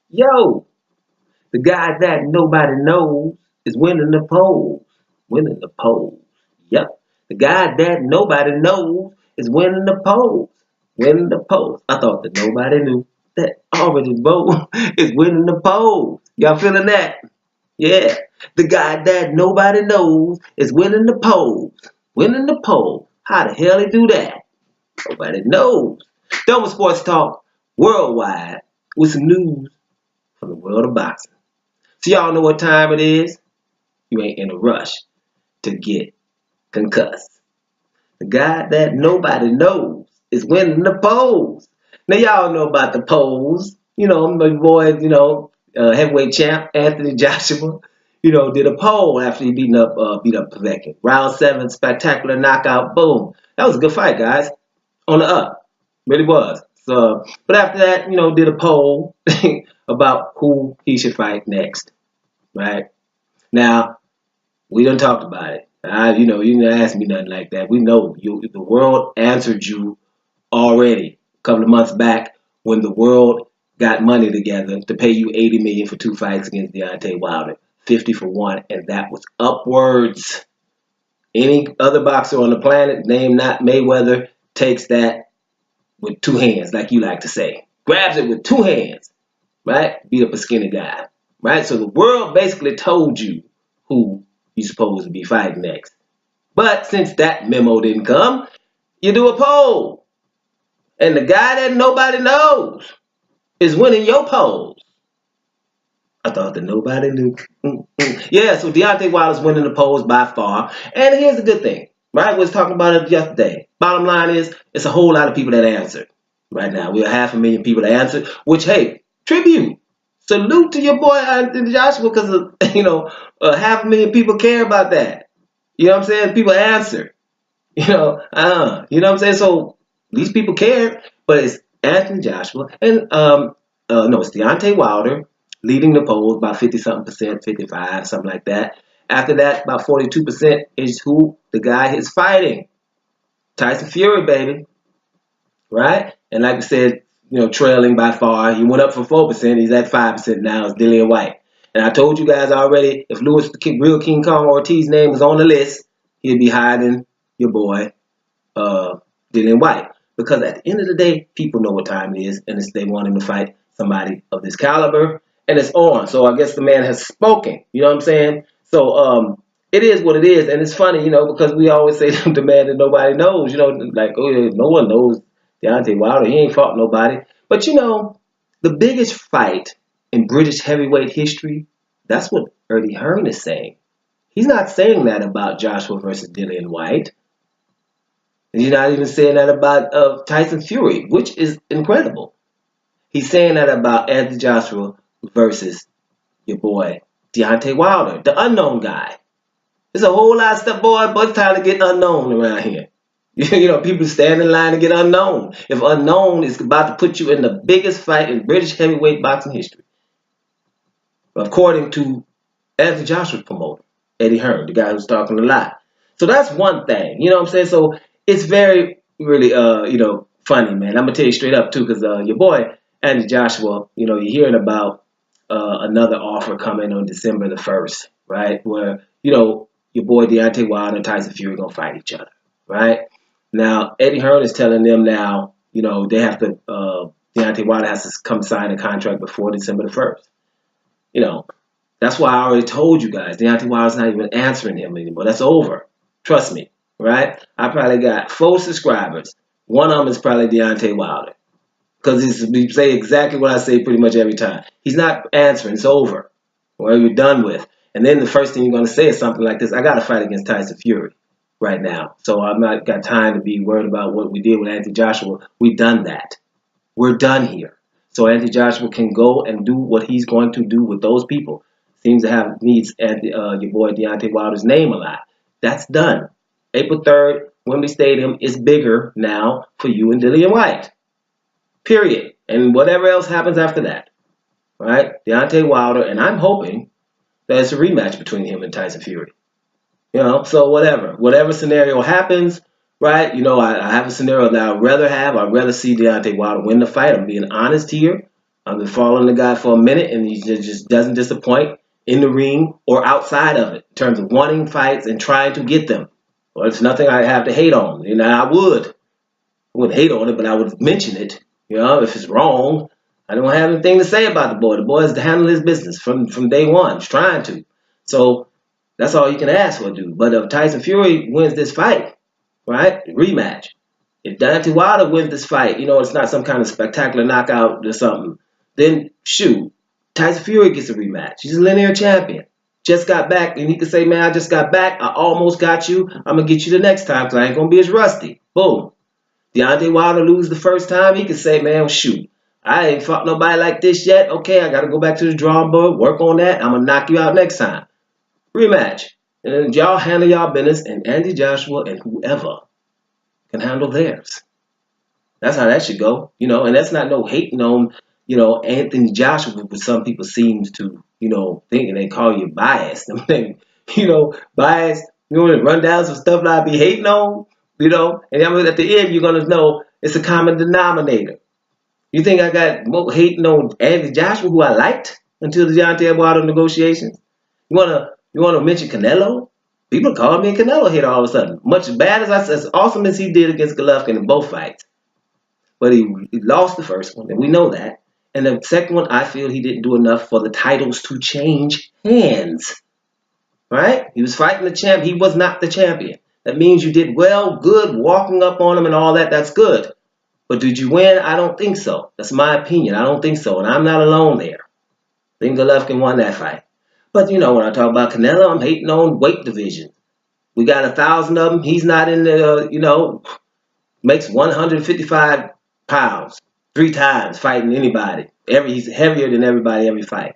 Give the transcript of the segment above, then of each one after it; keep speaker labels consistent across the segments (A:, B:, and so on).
A: Yo, the guy that nobody knows is winning the polls. Winning the polls. Yep. The guy that nobody knows is winning the polls. Winning the polls. I thought that nobody knew that already vote is winning the polls. Y'all feeling that? Yeah. The guy that nobody knows is winning the polls. Winning the polls. How the hell he do that? Nobody knows. Double Sports Talk worldwide with some news from the world of boxing. So y'all know what time it is. You ain't in a rush to get concussed. The guy that nobody knows is winning the polls. Now y'all know about the polls. My boy, heavyweight champ Anthony Joshua, did a poll after he beat up Povetkin. Round 7, spectacular knockout, boom. That was a good fight, guys. On the up, really was. So, but after that, did a poll about who he should fight next, right? Now, we done talked about it. You didn't ask me nothing like that. We know the world answered you already a couple of months back when the world got money together to pay you $80 million for 2 fights against Deontay Wilder, 50 for 1, and that was upwards. Any other boxer on the planet, name not Mayweather, takes that with 2 hands, like you like to say. Grabs it with 2 hands, right? Beat up a skinny guy, right? So the world basically told you who you're supposed to be fighting next. But since that memo didn't come, you do a poll. And the guy that nobody knows is winning your polls. I thought that nobody knew. Yeah, so Deontay Wilder's winning the polls by far. And here's the good thing, right? We was talking about it yesterday. Bottom line is, it's a whole lot of people that answered right now. We have 500,000 people that answered, which, hey, tribute. Salute to your boy Anthony Joshua because, 500,000 people care about that. You know what I'm saying? People answer. You know what I'm saying? So these people care, but it's Anthony Joshua and no, it's Deontay Wilder leading the polls by 50-something percent, 55, something like that. After that, about 42% is who the guy is fighting. Tyson Fury, baby. Right? And like I said, trailing by far. He went up from 4%. He's at 5% now. It's Dillian White. And I told you guys already, if Louis Real King Kong Ortiz's name was on the list, he'd be higher than your boy, Dillian White. Because at the end of the day, people know what time it is, and they want him to fight somebody of this caliber, and it's on. So I guess the man has spoken. You know what I'm saying? So it is what it is, and it's funny, because we always say the man that nobody knows. Like, oh, yeah, no one knows Deontay Wilder. He ain't fought nobody. But the biggest fight in British heavyweight history, that's what Eddie Hearn is saying. He's not saying that about Joshua versus Dillian White. And he's not even saying that about Tyson Fury, which is incredible. He's saying that about Anthony Joshua versus your boy Deontay Wilder, the unknown guy. There's a whole lot of stuff, boy, but it's time to get unknown around here. People stand in line to get unknown. If unknown is about to put you in the biggest fight in British heavyweight boxing history, according to Anthony Joshua's promoter, Eddie Hearn, the guy who's talking a lot. So that's one thing. You know what I'm saying? So it's very, really, funny, man. I'm going to tell you straight up, too, because your boy, Anthony Joshua, you're hearing about another offer coming on December the 1st, right? Where, your boy Deontay Wilder and Tyson Fury are going to fight each other, right? Now, Eddie Hearn is telling them now, they have to, Deontay Wilder has to come sign a contract before December the 1st. That's why I already told you guys, Deontay Wilder's not even answering him anymore. That's over. Trust me, right? I probably got 4 subscribers. One of them is probably Deontay Wilder. Because he say exactly what I say pretty much every time. He's not answering. It's over. Well, you're done with. And then the first thing you're going to say is something like this. I got to fight against Tyson Fury right now. So I've not got time to be worried about what we did with Anthony Joshua. We've done that. We're done here. So Anthony Joshua can go and do what he's going to do with those people. Seems to needs your boy Deontay Wilder's name a lot. That's done. April 3rd, Wembley Stadium is bigger now for you and Dillian White. Period. And whatever else happens after that. Right? Deontay Wilder, and I'm hoping that it's a rematch between him and Tyson Fury. So whatever scenario happens, right? I have a scenario that I'd rather see Deontay Wilder win the fight. I'm being honest here, I've been following the guy for a minute, and he just doesn't disappoint in the ring or outside of it in terms of wanting fights and trying to get them. Well, it's nothing I have to hate on. You know, I wouldn't hate on it, but I would mention it. You know, if it's wrong, I don't have anything to say about the boy. The boy has to handle his business from day one. He's trying to. So that's all you can ask for, dude. But if Tyson Fury wins this fight, right, rematch. If Deontay Wilder wins this fight, you know, it's not some kind of spectacular knockout or something, then shoot, Tyson Fury gets a rematch. He's a linear champion. Just got back, and he can say, man, I just got back. I almost got you. I'm going to get you the next time because I ain't going to be as rusty. Boom. Deontay Wilder lose the first time, he can say, man, well, shoot, I ain't fought nobody like this yet. Okay, I got to go back to the drawing board, work on that. I'm going to knock you out next time. Rematch. And y'all handle y'all business, and Andy Joshua and whoever can handle theirs. That's how that should go, you know, and that's not no hating on, you know, Anthony Joshua, but some people seem to, you know, think and they call you biased. I mean, you know, biased, you know, run down some stuff that I be hating on, you know, and I mean, at the end, you're going to know it's a common denominator. You think I got more hating on Anthony Joshua, who I liked until the Deontay Wilder negotiations? You wanna mention Canelo? People call me a Canelo hitter all of a sudden. Much bad as awesome as he did against Golovkin in both fights. But he lost the first one, and we know that. And the second one, I feel he didn't do enough for the titles to change hands. Right? He was fighting the champ. He was not the champion. That means you did well, good, walking up on him and all that. That's good. But did you win? I don't think so. That's my opinion. I don't think so. And I'm not alone there. I think Golovkin won that fight. But, you know, when I talk about Canelo, I'm hating on weight division. We got 1,000 of them. He's not in the, you know, makes 155 pounds 3 times fighting anybody. He's heavier than everybody every fight,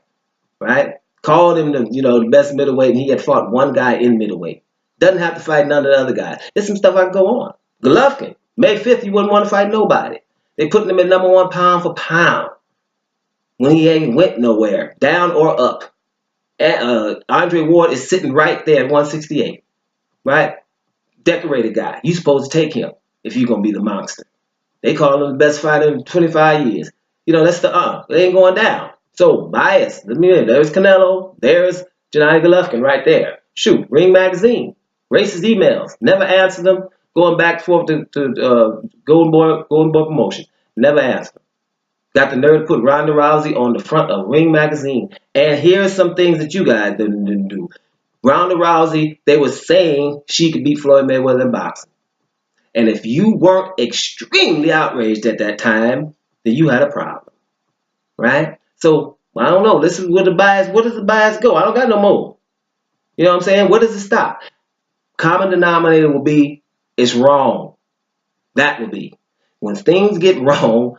A: right? Called him the, you know, the best middleweight, and he had fought one guy in middleweight. Doesn't have to fight none of the other guys. There's some stuff I can go on. Golovkin, May 5th, he wouldn't want to fight nobody. They putting him at number 1 pound for pound when he ain't went nowhere, down or up. Andre Ward is sitting right there at 168, right? Decorated guy. You supposed to take him if you're going to be the monster. They call him the best fighter in 25 years. You know, that's the They ain't going down. So, bias. There's Canelo. There's Gennady Golovkin right there. Shoot, Ring Magazine. Racist emails. Never answer them. Going back and forth to Golden Boy Promotion. Never answer them. Got the nerve to put Ronda Rousey on the front of Ring Magazine. And here's some things that you guys didn't do. Ronda Rousey, they were saying she could beat Floyd Mayweather in boxing. And if you weren't extremely outraged at that time, then you had a problem, right? So, I don't know. This is where the bias, where does the bias go? I don't got no more. You know what I'm saying? Where does it stop? Common denominator will be, it's wrong. That will be. When things get wrong,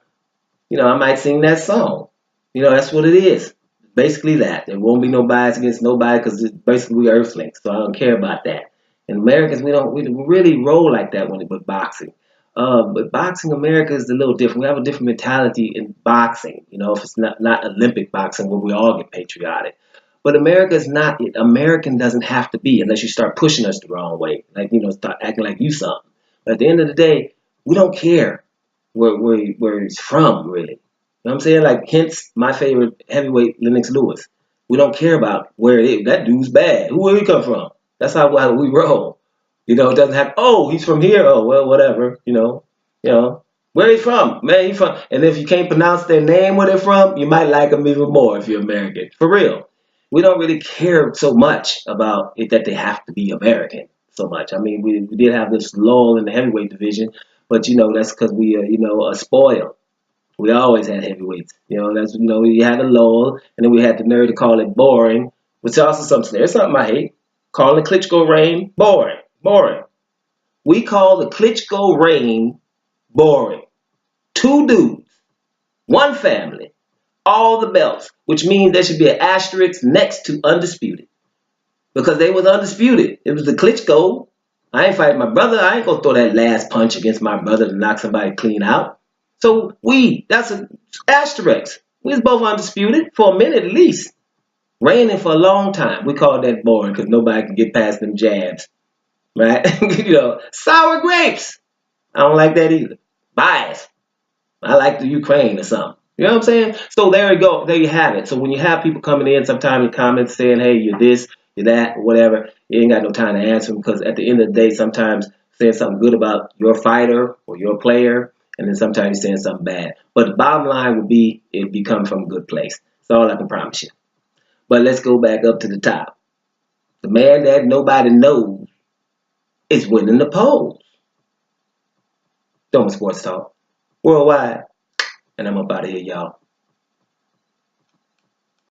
A: you know, I might sing that song. You know, that's what it is. Basically that. There won't be no bias against nobody because it's basically earthlings. So I don't care about that. And Americans, we really roll like that with boxing. But boxing, America is a little different. We have a different mentality in boxing. You know, if it's not Olympic boxing where we all get patriotic. But America is not. American doesn't have to be unless you start pushing us the wrong way. Like, you know, start acting like you something. But at the end of the day, we don't care where he's from, really. You know what I'm saying? Like, hence my favorite heavyweight, Lennox Lewis. We don't care about where it is. That dude's bad. Where he come from? That's how we roll. You know, it doesn't have, oh, he's from here. Oh, well, whatever. You know, where he from? Man, he from. And if you can't pronounce their name where they're from, you might like them even more if you're American. For real. We don't really care so much about it that they have to be American so much. I mean, we did have this lull in the heavyweight division, but, you know, that's because we, you know, are spoiled. We always had heavyweights. You know, that's, you know, we had a lull, and then we had the nerve to call it boring, which is also something. There's something I hate. Calling the Klitschko reign boring. Boring. We call the Klitschko reign boring. 2 dudes, 1 family, all the belts, which means there should be an asterisk next to undisputed. Because they was undisputed. It was the Klitschko. I ain't fighting my brother. I ain't gonna throw that last punch against my brother to knock somebody clean out. So that's an asterisk. We was both undisputed for a minute at least. Reigning for a long time. We call that boring because nobody can get past them jabs. Right? You know, sour grapes. I don't like that either. Bias. I like the Ukraine or something. You know what I'm saying? So there you go. There you have it. So when you have people coming in sometime in comments saying, hey, you're this, you're that, or whatever, you ain't got no time to answer them because at the end of the day, sometimes saying something good about your fighter or your player, and then sometimes you're saying something bad. But the bottom line would be it be coming from a good place. That's all I can promise you. But let's go back up to the top. The man that nobody knows is winning the polls. Don't Sports Talk. Worldwide. And I'm up out of here, y'all.